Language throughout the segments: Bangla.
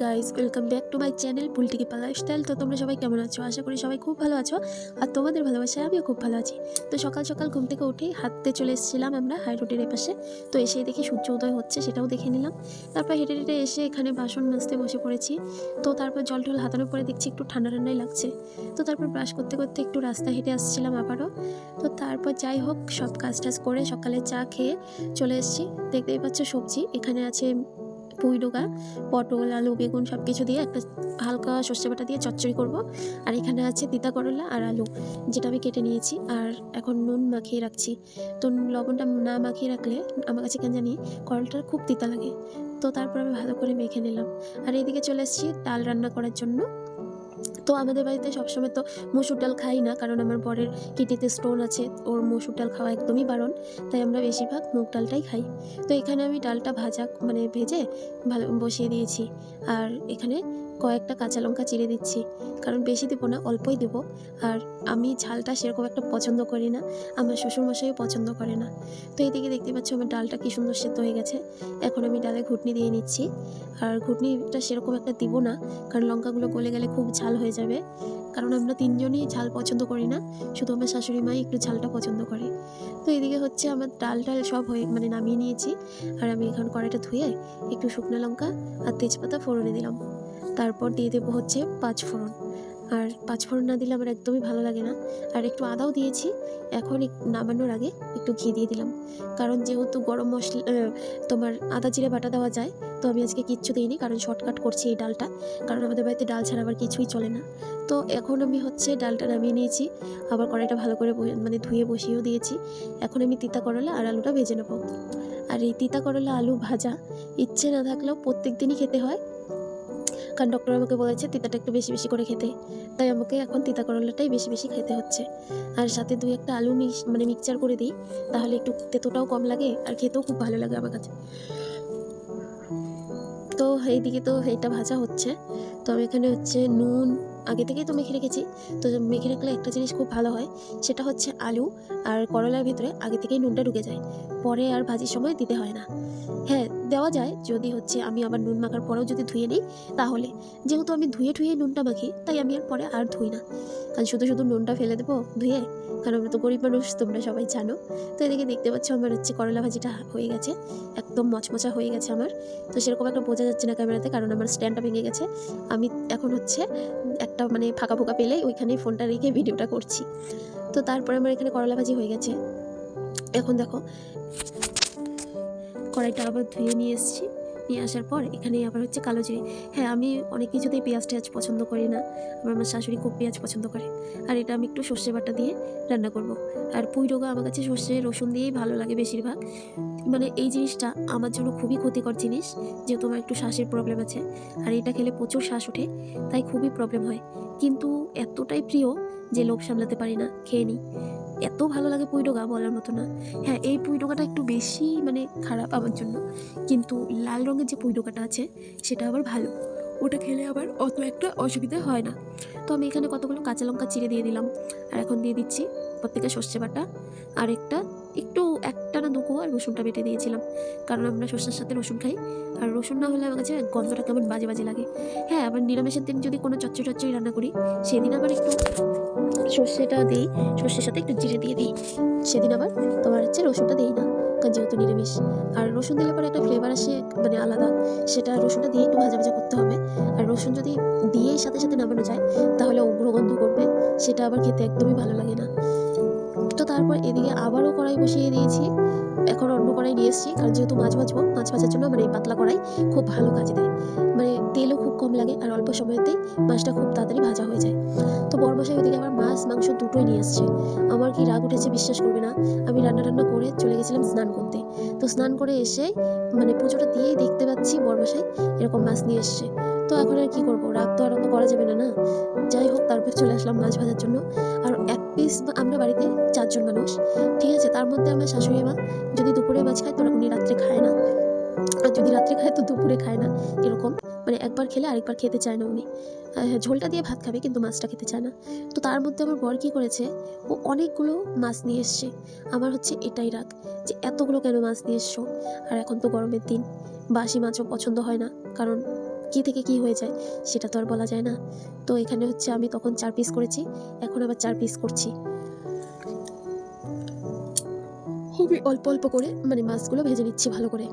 Guys, welcome back to my channel Bultiki lifestyle. তো তোমরা সবাই কেমন আছো? আশা করি সবাই খুব ভালো আছো, আর তোমাদের ভালোবাসায় আমিও খুব ভালো আছি। তো সকাল সকাল ঘুম থেকে উঠে হাঁটতে চলে এসেছিলাম আমরা হাই রোডের এপাশে। তো এসেই দেখি সূর্য উদয় হচ্ছে, সেটাও দেখে নিলাম। তারপর হেঁটে হেঁটে এসে এখানে বাসন মাজতে বসে পড়েছি। তো তারপর জল টল হাতানোর পরে দেখছি একটু ঠান্ডা ঠান্ডাই লাগছে। তো তারপর ব্রাশ করতে করতে একটু রাস্তা হেঁটে আসছিলাম আবারও। তো তারপর যাই হোক, সব কাজ টাজ করে সকালে চা খেয়ে চলে এসেছি। দেখতেই পাচ্ছ সবজি এখানে আছে পুঁই ডোকা, পটল, আলু, বেগুন সব কিছু দিয়ে একটা হালকা সর্ষে বাটা দিয়ে চচ্চড়ি করব। আর এখানে আছে তিতা করলা আর আলু, যেটা আমি কেটে নিয়েছি। আর এখন নুন মাখিয়ে রাখছি। তো লবণটা না মাখিয়ে রাখলে আমার কাছে কেন জানি করলাটা খুব তিতা লাগে। তো তারপর আমি ভালো করে মেখে নিলাম। আর এইদিকে চলে এসেছি ডাল রান্না করার জন্য। তো আমাদের বাড়িতে সবসময় তো মসুর ডাল খাই না, কারণ আমার বরের কিডনিতে স্টোন আছে, ওর মসুর ডাল খাওয়া একদমই বারণ। তাই আমরা বেশিরভাগ মুগ ডালটাই খাই। তো এখানে আমি ডালটা ভেজে ভালো বসিয়ে দিয়েছি। আর এখানে কয়েকটা কাঁচা লঙ্কা চিড়ে দিচ্ছি, কারণ বেশি দেবো না, অল্পই দেবো। আর আমি ঝালটা সেরকম একটা পছন্দ করি না, আমার শ্বশুরমশাইও পছন্দ করে না। তো এইদিকে দেখতে পাচ্ছ আমার ডালটা কি সুন্দর সেদ্ধ হয়ে গেছে। এখন আমি ডালে ঘুটনি দিয়ে নিচ্ছি। আর ঘুটনিটা সেরকম একটা দিব না, কারণ লঙ্কাগুলো গলে গেলে খুব ঝাল হয়ে যাবে। কারণ আমরা তিনজনই ঝাল পছন্দ করি না, শুধু আমার শাশুড়ি মাই একটু ঝালটা পছন্দ করে। তো এদিকে হচ্ছে আমার ডাল সব হয়ে নামিয়ে নিয়েছি। আর আমি এখন কড়াইটা ধুয়ে একটু শুকনো লঙ্কা আর তেজপাতা ফোড়নে দিলাম। তারপর দিয়ে দেবো হচ্ছে 5 ফোড়ন। আর 5 ফোড়ন না দিলে আমার একদমই ভালো লাগে না। আর একটু আদাও দিয়েছি। এখন নামানোর আগে একটু ঘি দিয়ে দিলাম, কারণ যেহেতু গরম মশলা তোমার আদা জিরে বাটা দেওয়া যায়। তো আমি আজকে কিচ্ছু দিইনি, কারণ শর্টকাট করছি এই ডালটা, কারণ আমাদের বাড়িতে ডাল ছাড়া আবার কিছুই চলে না। তো এখন আমি হচ্ছে ডালটা নামিয়ে নিয়েছি, আবার কড়াইটা ভালো করে ধুয়ে বসিয়েও দিয়েছি। এখন আমি তিতা করলা আর আলুটা ভেজে নেব। আর এই তিতা করলা আলু ভাজা ইচ্ছে না থাকলেও প্রত্যেক দিনই খেতে হয়, কারণ ডক্টর আমাকে বলেছে তিতাটা একটু বেশি বেশি করে খেতে। তাই আমাকে এখন তিতা করলাটাই বেশি বেশি খেতে হচ্ছে। আর সাথে 2-1টা আলু মিক্সচার করে দিই, তাহলে একটু তেতোটাও কম লাগে আর খেতেও খুব ভালো লাগে আমার কাছে। তো এইদিকে তো এইটা ভাজা হচ্ছে। তো আমি এখানে হচ্ছে নুন আগে থেকেই তো মেখে রেখেছি। তো মেখে রাখলে একটা জিনিস খুব ভালো হয়, সেটা হচ্ছে আলু আর করলার ভিতরে আগে থেকেই নুনটা ঢুকে যায়, পরে আর ভাজির সময় দিতে হয় না। হ্যাঁ, দেওয়া যায় যদি হচ্ছে আমি আবার নুন মাখার পরেও যদি ধুয়ে নিই, তাহলে। যেহেতু আমি ধুয়ে নুনটা মাখি, তাই আমি আর পরে আর ধুই না, কারণ শুধু শুধু নুনটা ফেলে দেবো ধুয়ে, কারণ আমরা তো গরিব মানুষ, তোমরা সবাই জানো। তো এদিকে দেখতে পাচ্ছ আমার হচ্ছে করলা ভাজিটা হয়ে গেছে, একদম মচমচা হয়ে গেছে আমার। তো সেরকম একটা বোঝা যাচ্ছে না ক্যামেরাতে, কারণ আমার স্ট্যান্ডটা ভেঙে গেছে। আমি এখন হচ্ছে একটা ফাঁকা ফোঁকা পেলেই ওইখানেই ফোনটা রেখে ভিডিওটা করছি। তো তারপরে আমার এখানে করলা ভাজি হয়ে গেছে। এখন দেখো কড়াইটা আবার ধুয়ে নিয়ে এসেছি। নিয়ে আসার পর এখানে আবার হচ্ছে কালো জিরে। হ্যাঁ, আমি অনেক কিছুতেই পেঁয়াজ টেয়াজ পছন্দ করি না, আমার শাশুড়ি খুব পেঁয়াজ পছন্দ করে। আর এটা আমি একটু সর্ষে বাটা দিয়ে রান্না করব। আর পুঁই ডোকা আমার কাছে সর্ষে রসুন দিয়েই ভালো লাগে বেশিরভাগ। এই জিনিসটা আমার জন্য খুবই ক্ষতিকর জিনিস, যেহেতু আমার একটু শ্বাসের প্রবলেম আছে। আর এটা খেলে প্রচুর শ্বাস ওঠে, তাই খুবই প্রবলেম হয়। কিন্তু এতটাই প্রিয় যে লোভ সামলাতে পারি না, খেয়ে নিই। এত ভালো লাগে পুঁই ডোকা, বলার মতো না। হ্যাঁ, এই পুঁই ডোকাটা একটু বেশি খারাপ আমার জন্য, কিন্তু লাল রঙের যে পুঁই ডোকাটা আছে সেটা আবার ভালো, ওটা খেলে আবার অত একটা অসুবিধা হয় না। তো আমি এখানে কতগুলো কাঁচা লঙ্কা চিড়ে দিয়ে দিলাম। আর এখন দিয়ে দিচ্ছি প্রত্যেকে সর্ষে বাটা, আর একটা না 2 কোয়া রসুনটা বেটে দিয়েছিলাম, কারণ আমরা সর্ষের সাথে রসুন খাই। আর রসুন না হলে আমার কাছে গন্ধটা কেমন বাজে বাজে লাগে। হ্যাঁ, আবার নিরামিষের দিন যদি কোনো চচ্চড়ি রান্না করি, সেদিন আবার একটু সর্ষেটা দিই, সর্ষের সাথে একটু জিরে দিয়ে দিই। সেদিন আবার তোমার হচ্ছে রসুনটা দিই না, কারণ যেহেতু নিরামিষ। আর রসুন দিলে পরে একটা ফ্লেভার আসে আলাদা, সেটা রসুনটা দিয়ে একটু ভাজা ভাজা করতে হবে। আর রসুন যদি দিয়েই সাথে সাথে নামানো যায়, তাহলে উগ্র গন্ধ করবে, সেটা আবার খেতে একদমই ভালো লাগে না। তো তারপর এদিকে আবারও কড়াই বসিয়ে দিয়েছি। এখন অন্য কড়াই নিয়ে এসেছি, কারণ যেহেতু মাছ ভাজবো, মাছ ভাজার জন্য এই পাতলা কড়াই খুব ভালো কাজে দেয়। তেলও খুব কম লাগে, আর অল্প সময়তেই মাছটা খুব তাড়াতাড়ি ভাজা হয়ে যায়। তো বড়মশাই ওদিকে আবার মাছ মাংস দুটোই নিয়ে এসছে। আমার কি রাগ উঠেছে বিশ্বাস করবে না। আমি রান্না করে চলে গেছিলাম স্নান করতে। তো স্নান করে এসে পুজোটা দিয়েই দেখতে পাচ্ছি বড়মশাই এরকম মাছ নিয়ে এসছে। তো এখন আর কি করবো, রাগ তো আর অত করা যাবে না, না। যাই হোক, তারপর চলে আসলাম মাছ ভাজার জন্য। আর এক পিস, আমরা বাড়িতে 4 জন মানুষ, ঠিক আছে। তার মধ্যে আমার শাশুড়ি মা যদি দুপুরে মাছ খায়, তো উনি রাত্রে খায় না। আর যদি রাত্রে খায়, তো দুপুরে খায় না, এরকম। একবার খেলে আরেকবার খেতে চায় না উনি। ঝোলটা দিয়ে ভাত খাবে, কিন্তু মাছটা খেতে চায় না। তো তার মধ্যে আমার বর কী করেছে, ও অনেকগুলো মাছ নিয়ে এসছে। আমার হচ্ছে এটাই রাগ, যে এতগুলো কেন মাছ নিয়ে এসছো। আর এখন তো গরমের দিন, বাসি মাছও পছন্দ হয় না, কারণ কী থেকে কী হয়ে যায় সেটা তো আর বলা যায় না। তো এখানে হচ্ছে আমি তখন 4 পিস করেছি, এখন আবার 4 পিস করছি। খুবই অল্প অল্প করে মানে মাছগুলো ভেজে নিচ্ছি ভালো করে,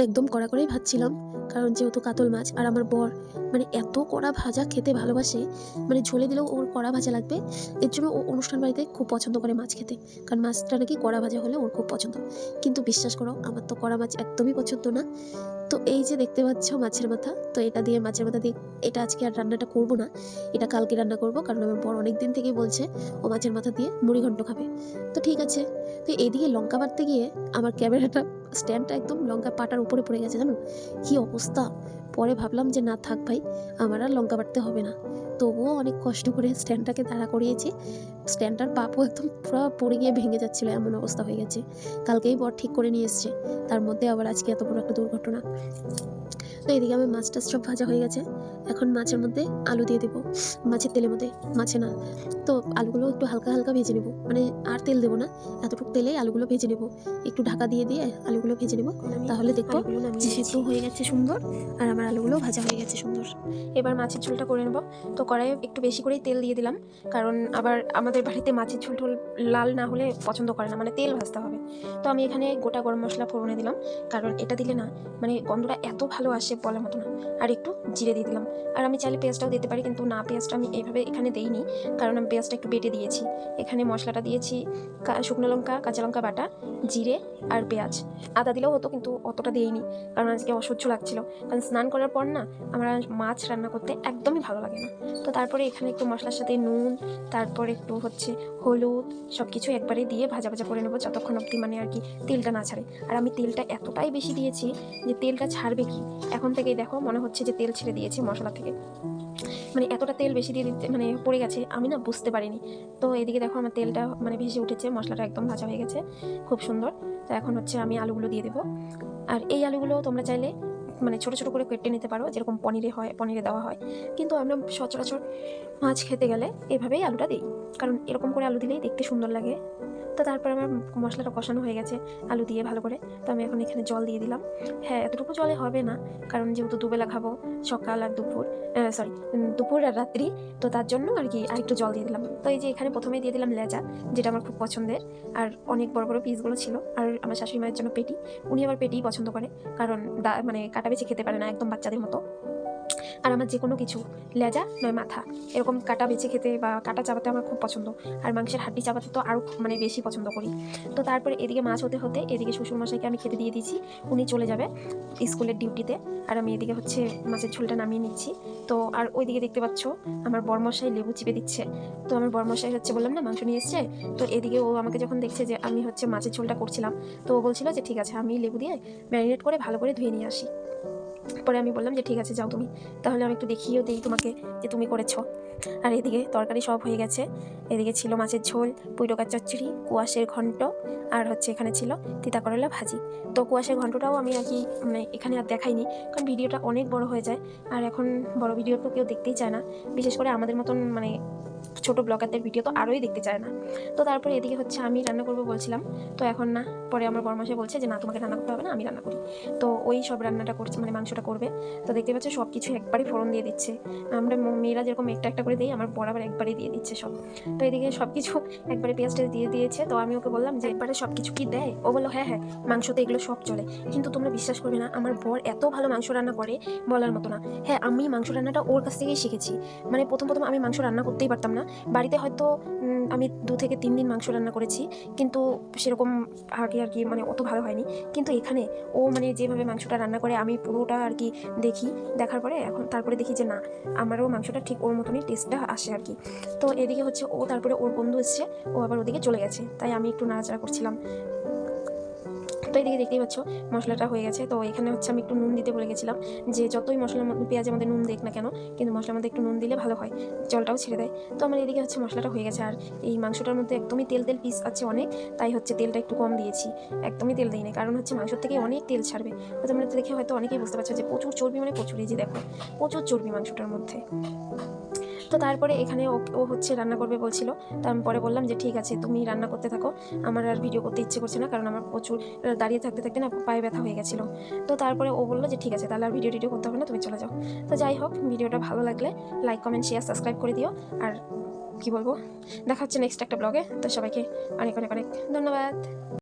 একদম কড়া করেই ভাজছিলাম, কারণ যেহেতু কাতল মাছ। আর আমার বর মানে এত কড়া ভাজা খেতে ভালোবাসে, মানে ঝোলে দিলেও ওর কড়া ভাজা লাগবে। এর জন্য ও অনুষ্ঠান বাড়িতে খুব পছন্দ করে মাছ খেতে, কারণ মাছটা নাকি কড়া ভাজা হলে ওর খুব পছন্দ। কিন্তু বিশ্বাস করো আমার তো কড়া মাছ একদমই পছন্দ না। তো এই যে দেখতে পাচ্ছ মাছের মাথা, তো এটা দিয়ে মাছের মাথা দিয়ে এটা আজকে আর রান্নাটা করব না, এটা কালকে রান্না করব, কারণ আমার বর অনেক দিন থেকেই বলছে ও মাছের মাথা দিয়ে মুড়ি ঘন্ট খাবে। তো ঠিক আছে। তো এইদিকে লঙ্কা বাটতে গিয়ে আমার ক্যামেরাটা স্ট্যান্ডটা একদম লঙ্কা পাটার উপরে পড়ে গেছে, জানো কি অবস্থা। পরে ভাবলাম যে না থাক ভাই, আমার আর লঙ্কা বাটতে হবে না। তবুও অনেক কষ্ট করে স্ট্যান্ডটাকে দাঁড়া করিয়েছি। স্ট্যান্ডটার পাপও একদম পুরো পড়ে গিয়ে ভেঙে যাচ্ছিলো, এমন অবস্থা হয়ে গেছে। কালকেই বর ঠিক করে নিয়ে এসছে, তার মধ্যে আবার আজকে এত বড় একটা দুর্ঘটনা। তো এদিকে আমার মাছ টাছ সব ভাজা হয়ে গেছে, এখন মাছের মধ্যে আলু দিয়ে দেবো, মাছের তেলের মধ্যে, মাছে না। তো আলুগুলো একটু হালকা হালকা ভেজে নেবো, মানে আর তেল দেবো না, এতটুকু তেলেই আলুগুলো ভেজে নেবো। একটু ঢাকা দিয়ে দিয়ে আলুগুলো ভেজে নেবো, তাহলে দেখবো যে সেদ্ধ হয়ে গেছে সুন্দর, আর আমার আলুগুলো ভাজা হয়ে গেছে সুন্দর। এবার মাছের ঝোলটা করে নেবো। তো কড়াইয়ে একটু বেশি করেই তেল দিয়ে দিলাম, কারণ আবার আমাদের বাড়িতে মাছের ঝোল টোল লাল না হলে পছন্দ করে না, মানে তেল ভাজতে হবে। তো আমি এখানে গোটা গরম মশলা ফোড়নে দিলাম, কারণ এটা দিলে না মানে গন্ধটা এত ভালো আসে বলার মতো না। আর একটু জিরে দিয়ে দিলাম, আর আমি চাইলে পেঁয়াজটাও দিতে পারি, কিন্তু না, পেঁয়াজটা আমি এইভাবে এখানে দেইনি, কারণ আমি পেঁয়াজটা একটু বেটে দিয়েছি। এখানে মশলাটা দিয়েছি শুকনো লঙ্কা, কাঁচা লঙ্কা বাটা, জিরে আর পেঁয়াজ। আদা দিলেও হতো, কিন্তু অতটা দিইনি, কারণ আজকে অসহ্য লাগছিল। কারণ স্নান করার পর না আমার মাছ রান্না করতে একদমই ভালো লাগে না। তো তারপরে এখানে একটু মশলার সাথে নুন, তারপর একটু হচ্ছে হলুদ, সব কিছু একবারে দিয়ে ভাজা ভাজা করে নেবো, যতক্ষণ অবধি মানে আর কি তেলটা না ছাড়ে। আর আমি তেলটা এতটাই বেশি দিয়েছি যে তেলটা ছাড়বে কি এখন থেকেই দেখো মনে হচ্ছে যে তেল ছেড়ে দিয়েছে মশলা থেকে, মানে এতটা তেল বেশি দিয়ে দিতে মানে পড়ে গেছে, আমি না বুঝতে পারিনি। তো এদিকে দেখো আমার তেলটা মানে ভেসে উঠেছে, মশলাটা একদম ভাজা হয়ে গেছে, খুব সুন্দর। তো এখন হচ্ছে আমি আলুগুলো দিয়ে দেবো। আর এই আলুগুলো তোমরা চাইলে মানে ছোটো ছোটো করে কেটে নিতে পারো, যেরকম পনিরে হয়, পনিরে দেওয়া হয়। কিন্তু আমরা সচরাচর মাছ খেতে গেলে এভাবেই আলুটা দিই, কারণ এরকম করে আলু দিলেই দেখতে সুন্দর লাগে। তো তারপর আমার মশলাটা কষানো হয়ে গেছে আলু দিয়ে ভালো করে। তো আমি এখন এখানে জল দিয়ে দিলাম। হ্যাঁ, এতটুকু জলে হবে না, কারণ যেহেতু দুবেলা খাবো, সকাল আর দুপুর, দুপুর আর রাত্রি, তো তার জন্য আর কি আরেকটু জল দিয়ে দিলাম। তো এই যে এখানে প্রথমে দিয়ে দিলাম লেজা, যেটা আমার খুব পছন্দের, আর অনেক বড় বড় পিসগুলো ছিল। আর আমার শাশুড়ি মায়ের জন্য পেটি, উনি আবার পেটিই পছন্দ করে, কারণ মানে কাটা বেছে খেতে পারে না, একদম বাচ্চাদের মতো। আর আমার যে কোনো কিছু লেজা নয় মাথা, এরকম কাটা বেছে খেতে বা কাটা চাবাতে আমার খুব পছন্দ। আর মাংসের হাড্ডি চাবাতে তো আরও মানে বেশি পছন্দ করি। তো তারপরে এদিকে মাছ হতে হতে এদিকে শ্বশুরমশাইকে আমি খেতে দিয়ে দিয়েছি, উনি চলে যাবে স্কুলের ডিউটিতে। আর আমি এদিকে হচ্ছে মাছের ঝোলটা নামিয়ে নিচ্ছি। তো আর ওইদিকে দেখতে পাচ্ছ আমার বরমশাই লেবু চিপে দিচ্ছে। তো আমার বরমশাই হচ্ছে বললাম না মাংস নিয়ে এসছে, তো এদিকে ও আমাকে যখন দেখছে যে আমি হচ্ছে মাছের ঝোলটা করছিলাম, তো ও বলছিল যে ঠিক আছে আমি লেবু দিয়ে ম্যারিনেট করে ভালো করে ধুয়ে নিয়ে আসি। পরে আমি বললাম যে ঠিক আছে যাও তুমি, তাহলে আমি একটু দেখিয়েও দিই তোমাকে যে তুমি করেছো। আর এদিকে তরকারি সব হয়ে গেছে। এদিকে ছিল মাছের ঝোল, পুঁইডোকার চচ্চড়ি, কুয়াশের ঘন্ট, আর হচ্ছে এখানে ছিল তিতা করলা ভাজি। তো কুয়াশের ঘন্টটাও আমি আর কি মানে এখানে আর দেখাইনি, কারণ ভিডিওটা অনেক বড় হয়ে যায়, আর এখন বড় ভিডিও তো কেউ দেখতেই চায় না, বিশেষ করে আমাদের মতন মানে ছোট ব্লগারদের ভিডিও তো আরোই দেখতে চায় না। তো তারপরে এদিকে হচ্ছে আমি রান্না করবো বলছিলাম, তো এখন না, পরে আমার বরমাসে বলছে যে না তোমাকে রান্না করতে হবে না, আমি রান্না করি। তো ওই সব রান্নাটা করছে, মানে মাংসটা করবে। তো দেখতে পাচ্ছ সব কিছু একবারই ফোড়ন দিয়ে দিচ্ছে। আমরা মেয়েরা যেরকম একটা একটা করে দিই, আমার বরাবর একবারই দিয়ে দিচ্ছে সব। তো এদিকে সব কিছু একবারে পেঁয়াজটা দিয়ে দিয়েছে। তো আমি ওকে বললাম যে একবারে সব কিছু কি দেয়, ও বললো হ্যাঁ হ্যাঁ মাংসতে এগুলো সব চলে। কিন্তু তোমরা বিশ্বাস করবে না, আমার বর এত ভালো মাংস রান্না করে বলার মতো না। হ্যাঁ, আমি মাংস রান্নাটা ওর কাছ থেকেই শিখেছি। মানে প্রথম প্রথম আমি মাংস রান্না করতেই পারতাম না, বাড়িতে হয়তো আমি 2 থেকে 3 দিন মাংস রান্না করেছি, কিন্তু সেরকম আর কি মানে অত ভালো হয়নি। কিন্তু এখানে ও মানে যেভাবে মাংসটা রান্না করে আমি পুরোটা আর কি দেখি, দেখার পরে এখন তারপরে দেখি যে না, আমারও মাংসটা ঠিক ওর মতনই টেস্টটা আসে আর কি। তো এদিকে হচ্ছে ও তারপরে ওর বন্ধু এসছে, ও আবার ওদিকে চলে গেছে, তাই আমি একটু নাড়াচাড়া করছিলাম। তো এদিকে দেখতেই পাচ্ছ মশলাটা হয়ে গেছে। তো এখানে হচ্ছে আমি একটু নুন দিতে বলে গেছিলাম, যে যতই মশলার মধ্যে পেঁয়াজের মধ্যে নুন দেখ না কেন, কিন্তু মশলার মধ্যে একটু নুন দিলে ভালো হয়, জলটাও ছেড়ে দেয়। তো আমার এদিকে হচ্ছে মশলাটা হয়ে গেছে, আর এই মাংসটার মধ্যে একদমই তেল তেল পিস আছে অনেক, তাই হচ্ছে তেলটা একটু কম দিয়েছি, একদমই তেল দিই না, কারণ হচ্ছে মাংসর থেকে অনেক তেল ছাড়বে। তো তোমরা দেখে হয়তো অনেকেই বুঝতে পারছো যে প্রচুর চর্বি, মানে প্রচুর, এই যে দেখো প্রচুর চর্বি মাংসটার মধ্যে। তো তারপরে এখানে ও হচ্ছে রান্না করবে বলছিল। তারপরে বললাম যে ঠিক আছে তুমি রান্না করতে থাকো, আমার আর ভিডিও করতে ইচ্ছে করছে না, কারণ আমার প্রচুর দাঁড়িয়ে থাকতে থাকতে না পায়ে ব্যথা হয়ে গেছিলো। তো তারপরে ও বললো যে ঠিক আছে তাহলে আর ভিডিও করতে হবে না, তুমি চলে যাও। তো যাই হোক, ভিডিওটা ভালো লাগলে লাইক কমেন্ট শেয়ার সাবস্ক্রাইব করে দিও। আর কি বলবো, দেখা হচ্ছে নেক্সট একটা ব্লগে। তো সবাইকে অনেক অনেক অনেক ধন্যবাদ।